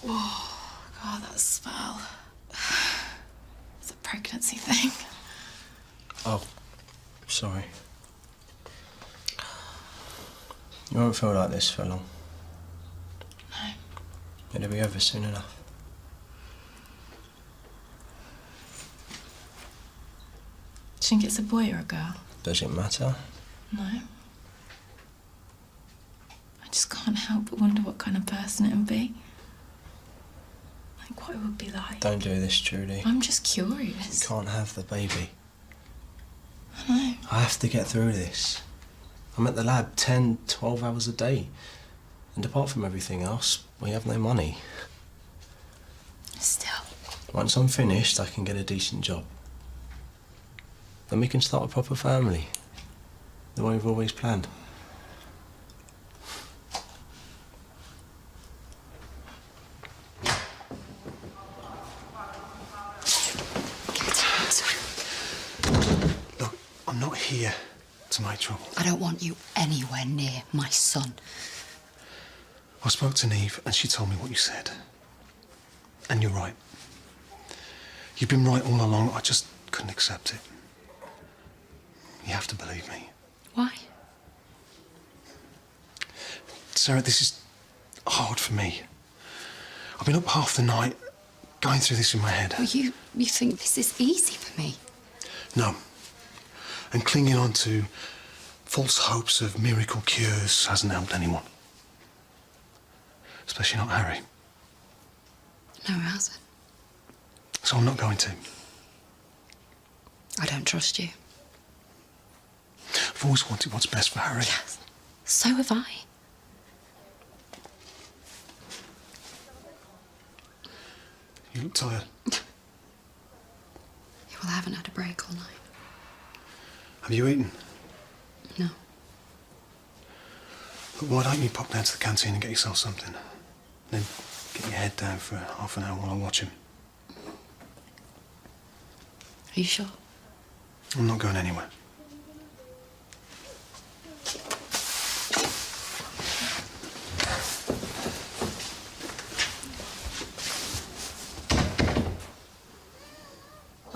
Oh, God, that smell. It's a pregnancy thing. Oh, sorry. You won't feel like this for long. No. It'll be over soon enough. Do you think it's a boy or a girl? Does it matter? No. I just can't help but wonder what kind of person it would be. Like, what it would be like. Don't do this, Judy. I'm just curious. You can't have the baby. I know. I have to get through this. I'm at the lab 10, 12 hours a day. And apart from everything else, we have no money. Still. Once I'm finished, I can get a decent job. Then we can start a proper family. The way we've always planned. Look, I'm not here to make trouble. I don't want you anywhere near my son. I spoke to Neve and she told me what you said. And you're right. You've been right all along. I just couldn't accept it. You have to believe me. Why? Sarah, this is hard for me. I've been up half the night going through this in my head. Well, you think this is easy for me? No. And clinging on to false hopes of miracle cures hasn't helped anyone. Especially not Harry. No, it hasn't. So I'm not going to. I don't trust you. I've always wanted what's best for Harry. Yes. So have I. You look tired. Yeah, well, I haven't had a break all night. Have you eaten? No. Look, why don't you pop down to the canteen and get yourself something? Then get your head down for half an hour while I watch him. Are you sure? I'm not going anywhere.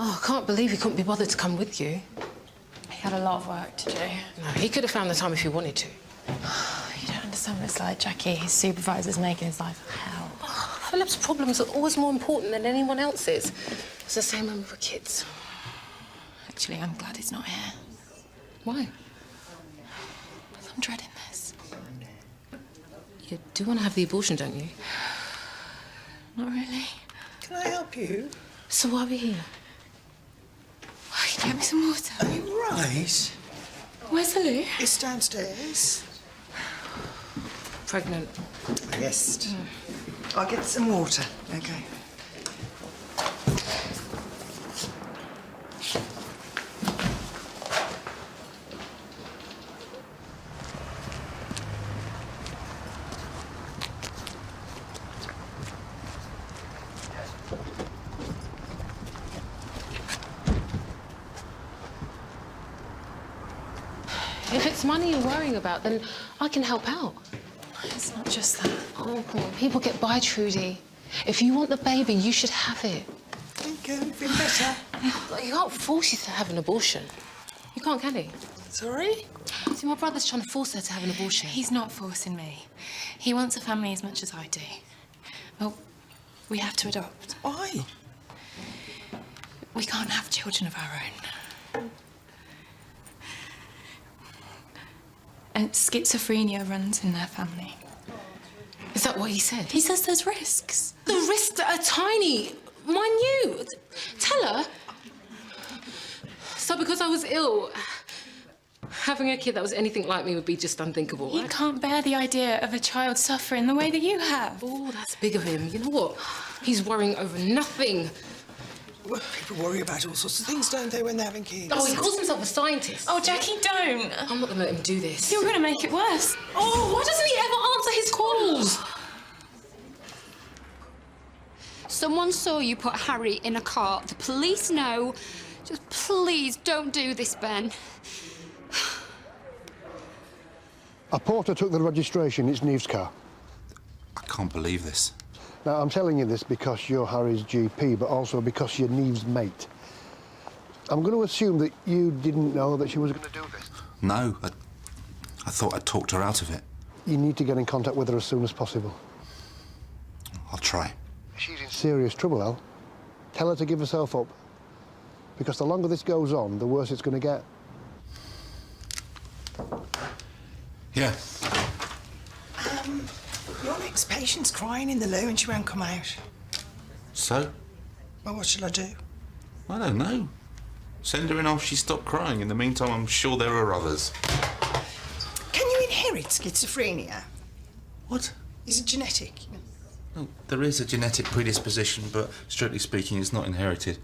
Oh, I can't believe he couldn't be bothered to come with you. He had a lot of work to do. No, he could have found the time if he wanted to. You don't understand what it's like, Jackie. His supervisor's making his life hell. Oh, Philip's problems are always more important than anyone else's. It's the same when we were kids. Actually, I'm glad he's not here. Why? I'm dreading this. You do want to have the abortion, don't you? Not really. Can I help you? So why are we here? Oh, can you get me some water? Are you right? Where's the loo? It's downstairs. Pregnant. Yes. I'll get some water. Okay. If it's money you're worrying about, then I can help out. It's not just that. Oh, come on. People get by, Trudy. If you want the baby, you should have it. Thank you. Feel better? You can't force you to have an abortion. You can't, can he? Sorry? See, my brother's trying to force her to have an abortion. He's not forcing me. He wants a family as much as I do. Well, we have to adopt. Why? We can't have children of our own. And schizophrenia runs in their family. Is that what he said? He says there's risks. The risks are tiny. Minute. Tell her. So because I was ill, having a kid that was anything like me would be just unthinkable, He right? can't bear the idea of a child suffering the way that you have. Oh, that's big of him. You know what? He's worrying over nothing. Well, people worry about all sorts of things, don't they, when they're having kids? Oh, he calls himself a scientist. Oh, Jackie, don't. I'm not going to let him do this. You're going to make it worse. Oh, why doesn't he ever answer his calls? Someone saw you put Harry in a car. The police know. Just please don't do this, Ben. A porter took the registration. It's Neve's car. I can't believe this. Now, I'm telling you this because you're Harry's GP, but also because you're Neve's mate. I'm going to assume that you didn't know that she was going to do this. No, I thought I'd talked her out of it. You need to get in contact with her as soon as possible. I'll try. She's in serious trouble, Al. Tell her to give herself up. Because the longer this goes on, the worse it's going to get. Yeah. Your next patient's crying in the loo and she won't come out. So? Well, what shall I do? I don't know. Send her in after she stopped crying. In the meantime, I'm sure there are others. Can you inherit schizophrenia? What? Is it genetic? Oh, there is a genetic predisposition, but strictly speaking, it's not inherited.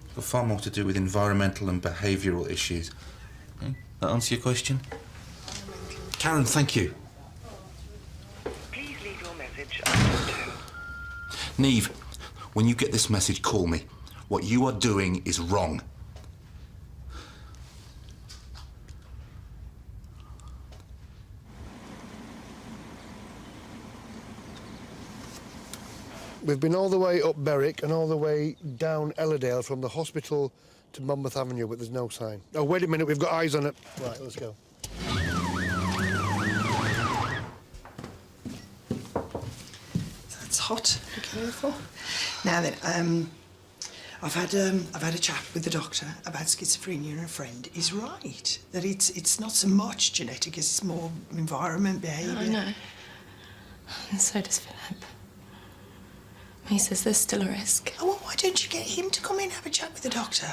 It's got far more to do with environmental and behavioural issues. Okay? That answer your question? Karen, thank you. Please leave your message after the tone. Neve, when you get this message, call me. What you are doing is wrong. We've been all the way up Berwick and all the way down Ellerdale from the hospital to Monmouth Avenue, but there's no sign. Oh, wait a minute, we've got eyes on it. Right, let's go. That's hot. Be careful. Now then, I've had a chat with the doctor about schizophrenia, and a friend is right that it's not so much genetic as it's more environment, behaviour. I know. And so does Philip. He says there's still a risk. Oh, well, why don't you get him to come in and have a chat with the doctor?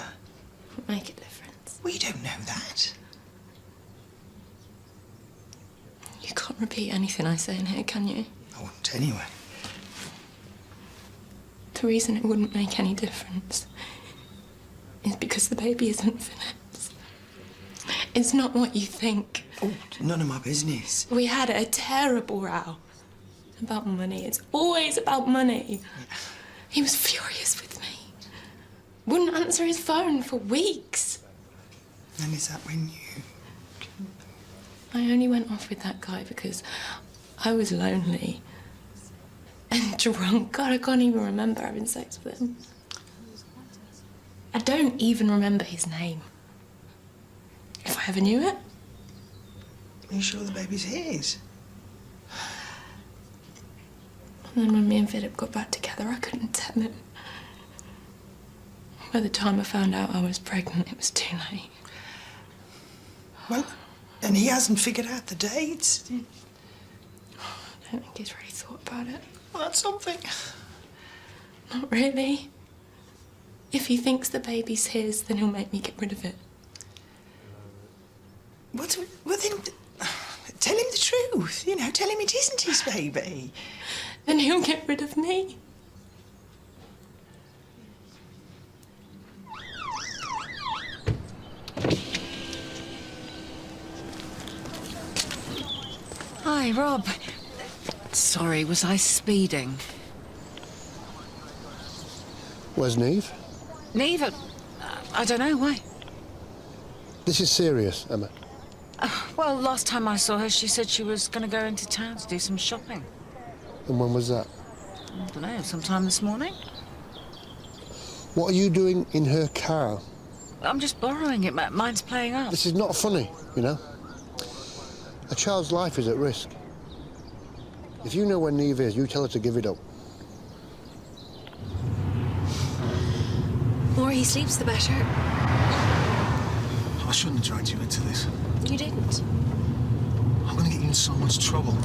Won't make a difference. Well, you don't know that. You can't repeat anything I say in here, can you? I won't anyway. The reason it wouldn't make any difference is because the baby isn't Philip's. It's not what you think. Oh, none of my business. We had a terrible row about money. It's always about money. He was furious with me. Wouldn't answer his phone for weeks. And is that when you... I only went off with that guy because I was lonely and drunk. God, I can't even remember having sex with him. I don't even remember his name. If I ever knew it. Are you sure the baby's his? And then when me and Philip got back together, I couldn't tell him. By the time I found out I was pregnant, it was too late. Well, and he hasn't figured out the dates. I don't think he's really thought about it. Well, that's something. Not really. If he thinks the baby's his, then he'll make me get rid of it. Well, then, tell him the truth. You know, tell him it isn't his baby. Then he'll get rid of me. Hi, Rob. Sorry, was I speeding? Where's Neve? Neve? I don't know, why? This is serious, Emma. Well, last time I saw her, she said she was going to go into town to do some shopping. And when was that? I don't know, sometime this morning? What are you doing in her car? I'm just borrowing it. Mine's playing up. This is not funny, you know? A child's life is at risk. If you know where Neve is, you tell her to give it up. The more he sleeps, the better. I shouldn't have dragged you into this. You didn't. I'm going to get you in so much trouble.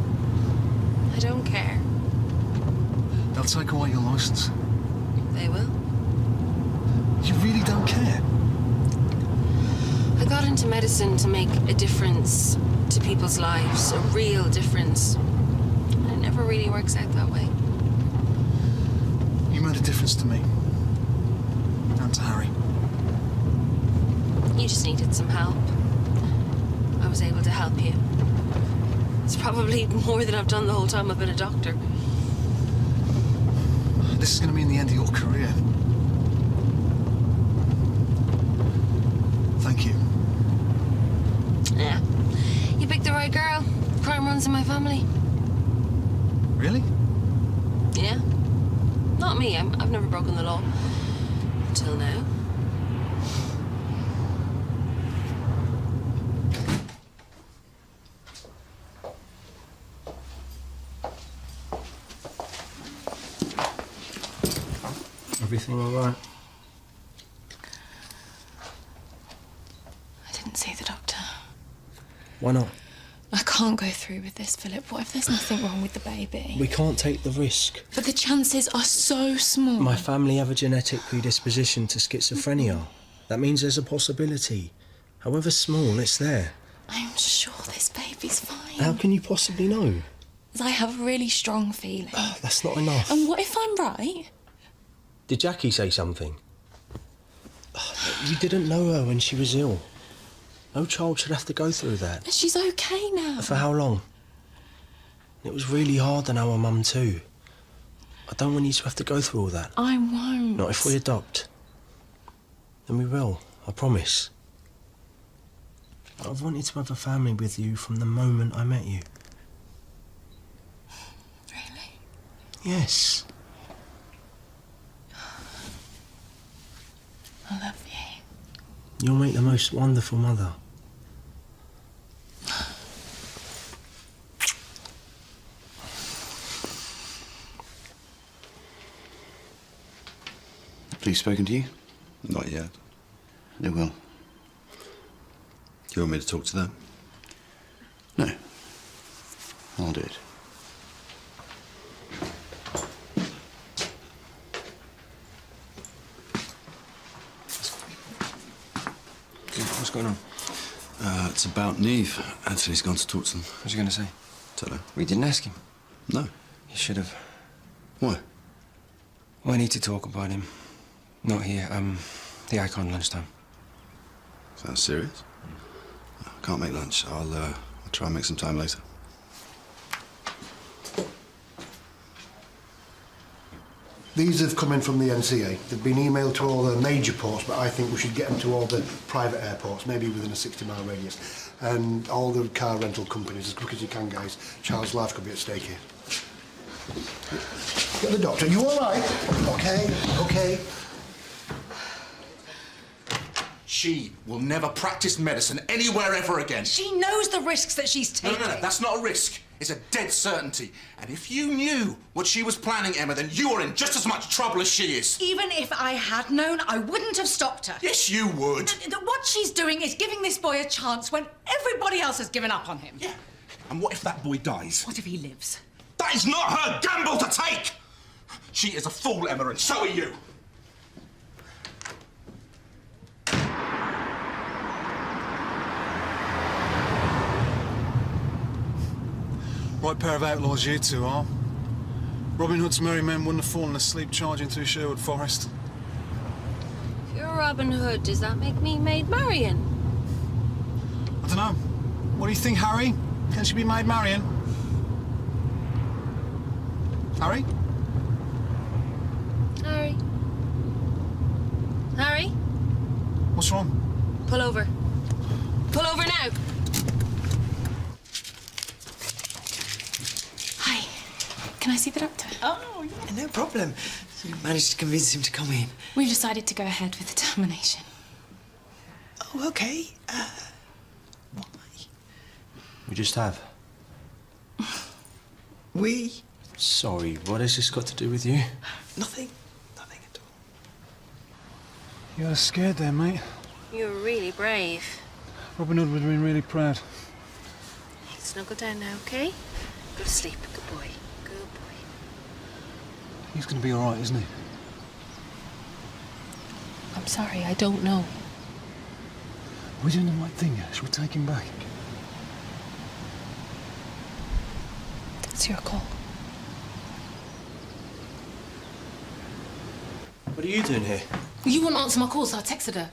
I don't care. They'll take away your license. They will. You really don't care? I got into medicine to make a difference to people's lives, a real difference. And it never really works out that way. You made a difference to me. And to Harry. You just needed some help. I was able to help you. It's probably more than I've done the whole time I've been a doctor. This is going to mean the end of your career. Thank you. Yeah. You picked the right girl. Crime runs in my family. Really? Yeah. not me. I've never broken the law. Until now. Everything all right? I didn't see the doctor. Why not? I can't go through with this, Philip. What if there's nothing wrong with the baby? We can't take the risk. But the chances are so small. My family have a genetic predisposition to schizophrenia. That means there's a possibility. However small, it's there. I'm sure this baby's fine. How can you possibly know? I have a really strong feeling. That's not enough. And what if I'm right? Did Jackie say something? You didn't know her when she was ill. No child should have to go through that. But she's okay now. For how long? It was really hard on our mum too. I don't want you to have to go through all that. I won't. Not if we adopt. Then we will, I promise. I've wanted to have a family with you from the moment I met you. Really? Yes. I love you. You'll make the most wonderful mother. Police spoken to you? Not yet. They will. Do you want me to talk to them? No. I'll do it. What's going on? It's about Neve. Anthony's gone to talk to them. What's he going to say? Tell her. We didn't ask him. No. You should have. Why? Well, I need to talk about him. Not here. The Icon lunchtime. Sounds serious. I can't make lunch. I'll try and make some time later. These have come in from the NCA. They've been emailed to all the major ports, but I think we should get them to all the private airports, maybe within a 60-mile radius. And all the car rental companies, as quick as you can, guys. Child's life could be at stake here. Get the doctor. You all right? Okay. She will never practice medicine anywhere ever again. She knows the risks that she's taking. No, that's not a risk. It's a dead certainty. And if you knew what she was planning, Emma, then you are in just as much trouble as she is. Even if I had known, I wouldn't have stopped her. Yes, you would. What she's doing is giving this boy a chance when everybody else has given up on him. Yeah. And what if that boy dies? What if he lives? That is not her gamble to take! She is a fool, Emma, and so are you. Right pair of outlaws you two are. Robin Hood's merry men wouldn't have fallen asleep charging through Sherwood Forest. If you're Robin Hood, does that make me Maid Marian? I don't know. What do you think, Harry? Can she be Maid Marian? Harry? Harry? Harry? What's wrong? Pull over. Pull over now. Hi. Can I see the doctor? Oh, yeah, no problem. So you managed to convince him to come in. We've decided to go ahead with the termination. Oh, okay. Why? We just have. We? Sorry, what has this got to do with you? Nothing. Nothing at all. You were scared there, mate. You're really brave. Robin Hood would have been really proud. Snuggle down now, okay? Go to sleep. Good boy. Good boy. He's going to be all right, isn't he? I'm sorry, I don't know. We're doing the right thing. Should we take him back? It's your call. What are you doing here? You wouldn't answer my calls, so I texted her.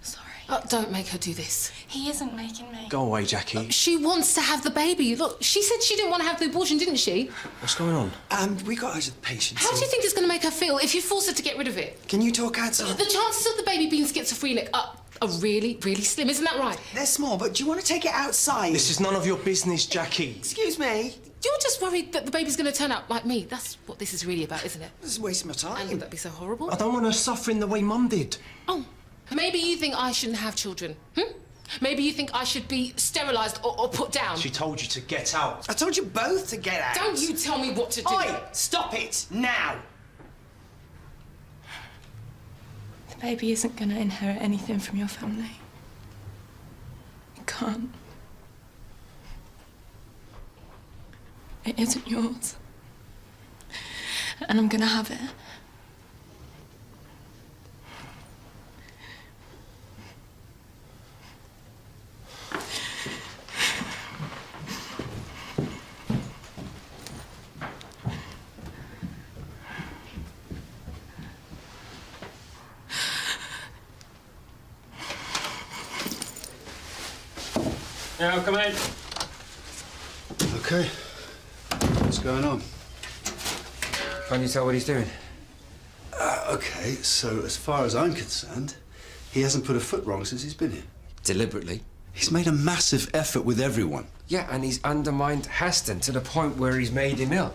Sorry. Don't make her do this. He isn't making me. Go away, Jackie. She wants to have the baby. Look, she said she didn't want to have the abortion, didn't she? What's going on? We got out of the patient. How do you think it's going to make her feel if you force her to get rid of it? Can you talk outside? The chances of the baby being schizophrenic are really, really slim, isn't that right? They're small, but do you want to take it outside? This is none of your business, Jackie. Excuse me. You're just worried that the baby's going to turn out like me. That's what this is really about, isn't it? This is wasting my time. And would that be so horrible? I don't want her suffering the way Mum did. Oh, maybe you think I shouldn't have children, Maybe you think I should be sterilised or put down. She told you to get out. I told you both to get out. Don't you tell me what to do. Oi! Stop it, now! The baby isn't going to inherit anything from your family. It can't. It isn't yours. And I'm going to have it. Yeah, come in. Okay. What's going on? Can't you tell what he's doing? Okay, so as far as I'm concerned, he hasn't put a foot wrong since he's been here. Deliberately? He's made a massive effort with everyone. Yeah, and he's undermined Heston to the point where he's made him ill.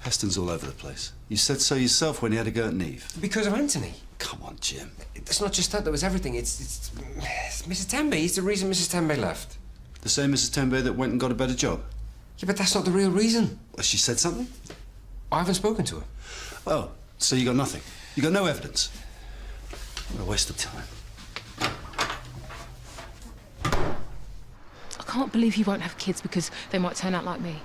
Heston's all over the place. You said so yourself when he had a go at Neve. Because of Anthony. Come on, Jim. It's not just that, there was everything. It's Mrs. Tembe. He's the reason Mrs. Tembe left. The same Mrs. Tembe that went and got a better job? Yeah, but that's not the real reason. Has she said something? I haven't spoken to her. Oh, so you got nothing? You got no evidence? What a waste of time. I can't believe you won't have kids because they might turn out like me.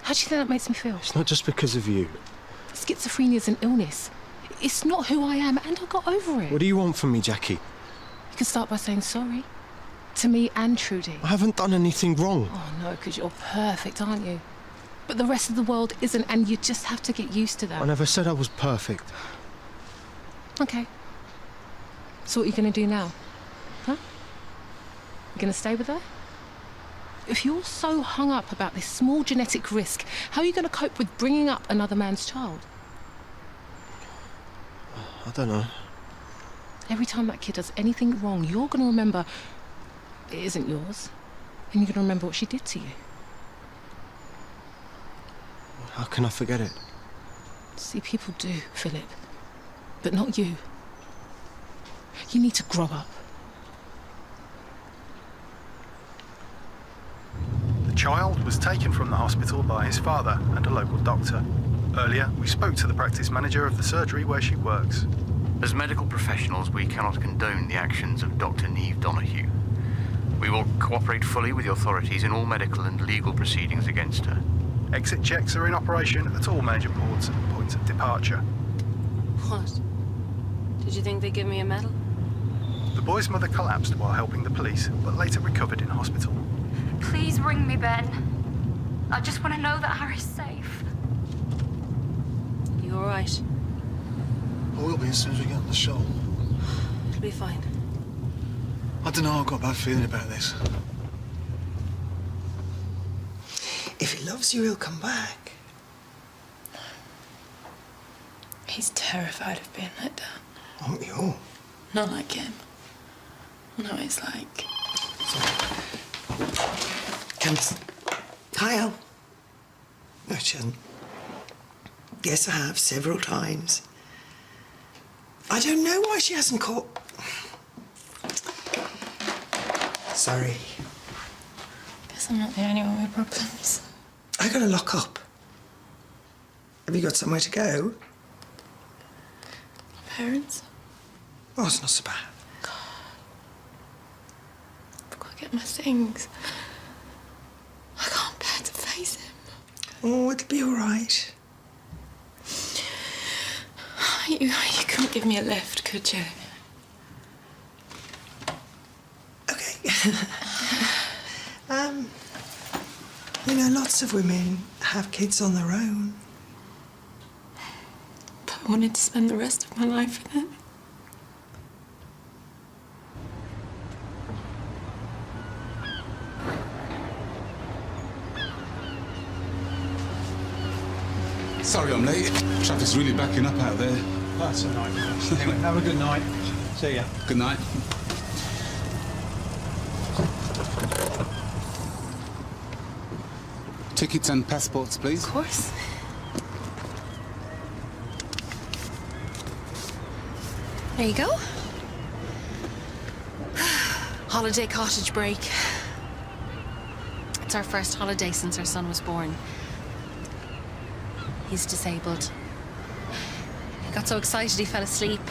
How do you think that makes me feel? It's not just because of you. Schizophrenia's an illness. It's not who I am, and I got over it. What do you want from me, Jackie? You can start by saying sorry. To me and Trudy. I haven't done anything wrong. Oh, no, because you're perfect, aren't you? But the rest of the world isn't, and you just have to get used to that. I never said I was perfect. OK. So what are you going to do now? Huh? You going to stay with her? If you're so hung up about this small genetic risk, how are you going to cope with bringing up another man's child? I don't know. Every time that kid does anything wrong, you're going to remember it isn't yours. And you're going to remember what she did to you. How can I forget it? See, people do, Philip. But not you. You need to grow up. The child was taken from the hospital by his father and a local doctor. Earlier, we spoke to the practice manager of the surgery where she works. As medical professionals, we cannot condone the actions of Dr. Neve Donahue. We will cooperate fully with the authorities in all medical and legal proceedings against her. Exit checks are in operation at all major ports and points of departure. What? Did you think they'd give me a medal? The boy's mother collapsed while helping the police, but later recovered in hospital. Please ring me, Ben. I just want to know that Harry's safe. You all right? I will be as soon as we get on the show. It'll be fine. I don't know, I've got a bad feeling about this. If he loves you, he'll come back. He's terrified of being let down. Aren't you? Not like him. No, it's like... Kyle. No, she hasn't. Yes, I have, several times. I don't know why she hasn't caught... Sorry. Guess I'm not the only one with problems. I gotta lock up. Have you got somewhere to go? Parents? Oh, it's not so bad. I've got to get my things. I can't bear to face him. Oh, it'll be all right. You couldn't give me a lift, could you? Okay. You know, lots of women have kids on their own. But I wanted to spend the rest of my life with him. Sorry I'm late. Traffic's really backing up out there. That's all right. Anyway, have a good night. See ya. Good night. Tickets and passports, please. Of course. There you go. Holiday cottage break. It's our first holiday since our son was born. He's disabled. He got so excited he fell asleep.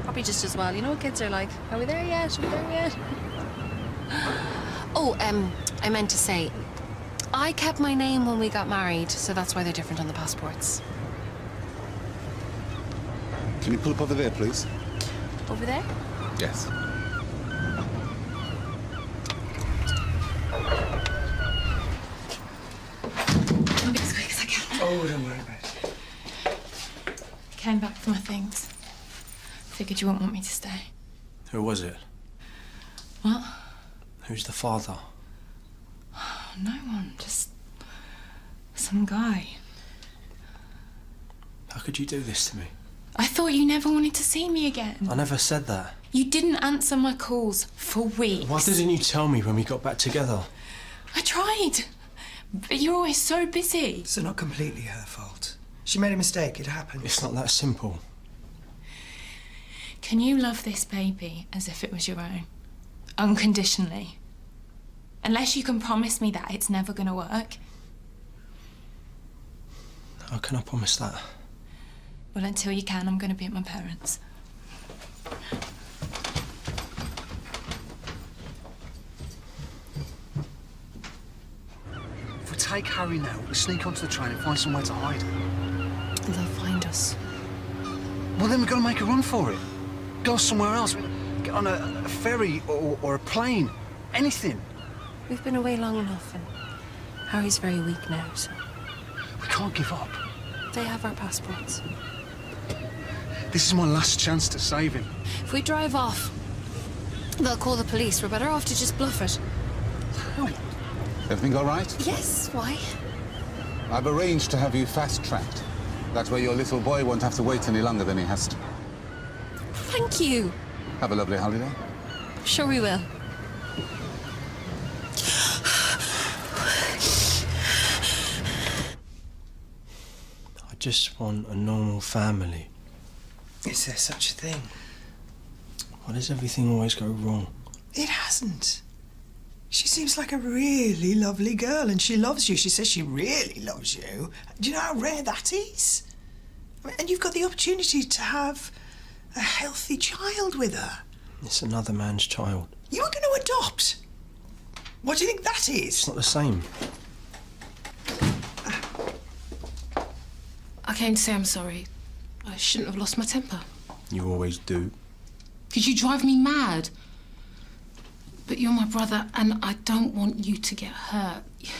Probably just as well. You know what kids are like. Are we there yet? Are we there yet? Oh, I meant to say, I kept my name when we got married, so that's why they're different on the passports. Can you pull up over there, please? Over there? Yes. I'll be as quick as I can. Oh, don't worry about it. Came back for my things. Figured you wouldn't want me to stay. Who was it? What? Who's the father? No one, just some guy. How could you do this to me? I thought you never wanted to see me again. I never said that. You didn't answer my calls for weeks. Why didn't you tell me when we got back together? I tried, but you're always so busy. It's not completely her fault. She made a mistake, it happened. It's not that simple. Can you love this baby as if it was your own? Unconditionally? Unless you can promise me that it's never gonna work. How can I promise that? Well, until you can, I'm gonna be at my parents'. If we take Harry now, we sneak onto the train and find somewhere to hide. They'll find us. Well, then we've got to make a run for it. Go somewhere else. Get on a ferry or a plane. Anything. We've been away long enough, and Harry's very weak now, so... We can't give up. They have our passports. This is my last chance to save him. If we drive off, they'll call the police. We're better off to just bluff it. Everything all right? Yes, why? I've arranged to have you fast-tracked. That way your little boy won't have to wait any longer than he has to. Thank you. Have a lovely holiday. Sure we will. I just want a normal family. Is there such a thing? Why does everything always go wrong? It hasn't. She seems like a really lovely girl, and she loves you. She says she really loves you. Do you know how rare that is? And you've got the opportunity to have a healthy child with her. It's another man's child. You are going to adopt. What do you think that is? It's not the same. I came to say I'm sorry. I shouldn't have lost my temper. You always do. Because you drive me mad. But you're my brother, and I don't want you to get hurt. You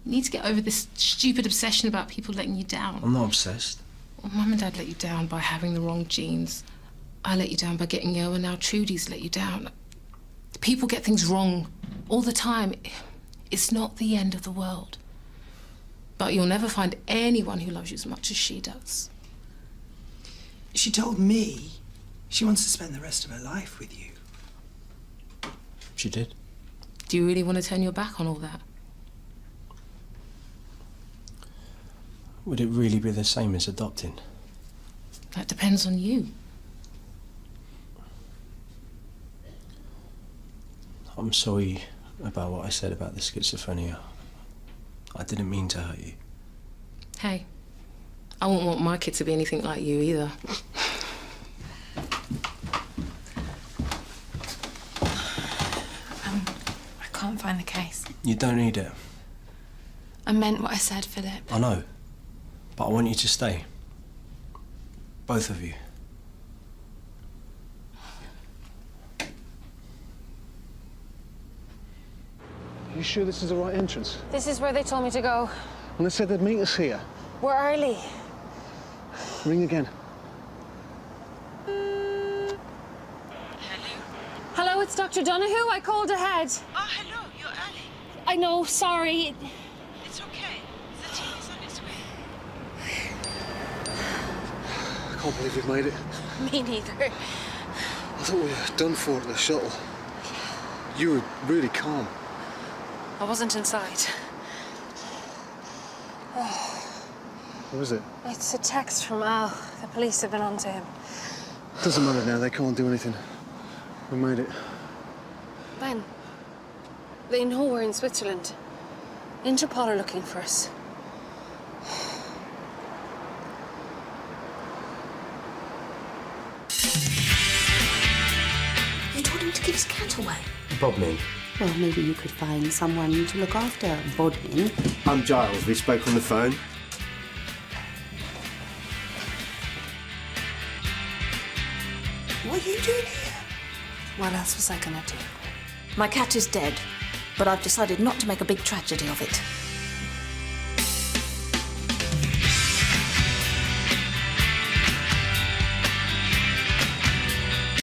need to get over this stupid obsession about people letting you down. I'm not obsessed. Well, Mum and Dad let you down by having the wrong genes. I let you down by getting ill, and now Trudy's let you down. People get things wrong all the time. It's not the end of the world. But you'll never find anyone who loves you as much as she does. She told me she wants to spend the rest of her life with you. She did. Do you really want to turn your back on all that? Would it really be the same as adopting? That depends on you. I'm sorry about what I said about the schizophrenia. I didn't mean to hurt you. Hey, I wouldn't want my kid to be anything like you either. I can't find the case. You don't need it. I meant what I said, Philip. I know. But I want you to stay. Both of you. You sure this is the right entrance? This is where they told me to go. And they said they'd meet us here. We're early. Ring again. Hello, it's Dr. Donahue. I called ahead. Oh, hello. You're early. I know, sorry. It's okay. The team is on its way. I can't believe we've made it. Me neither. I thought we were done for at the shuttle. You were really calm. I wasn't inside. Who is it? It's a text from Al. The police have been on to him. Doesn't matter now, they can't do anything. We made it. Ben, they know we're in Switzerland. Interpol are looking for us. He told him to give his cat away. Bodmin. Well, maybe you could find someone to look after Bodmin. I'm Giles. We spoke on the phone. What are you doing here? What else was I gonna do? My cat is dead, but I've decided not to make a big tragedy of it.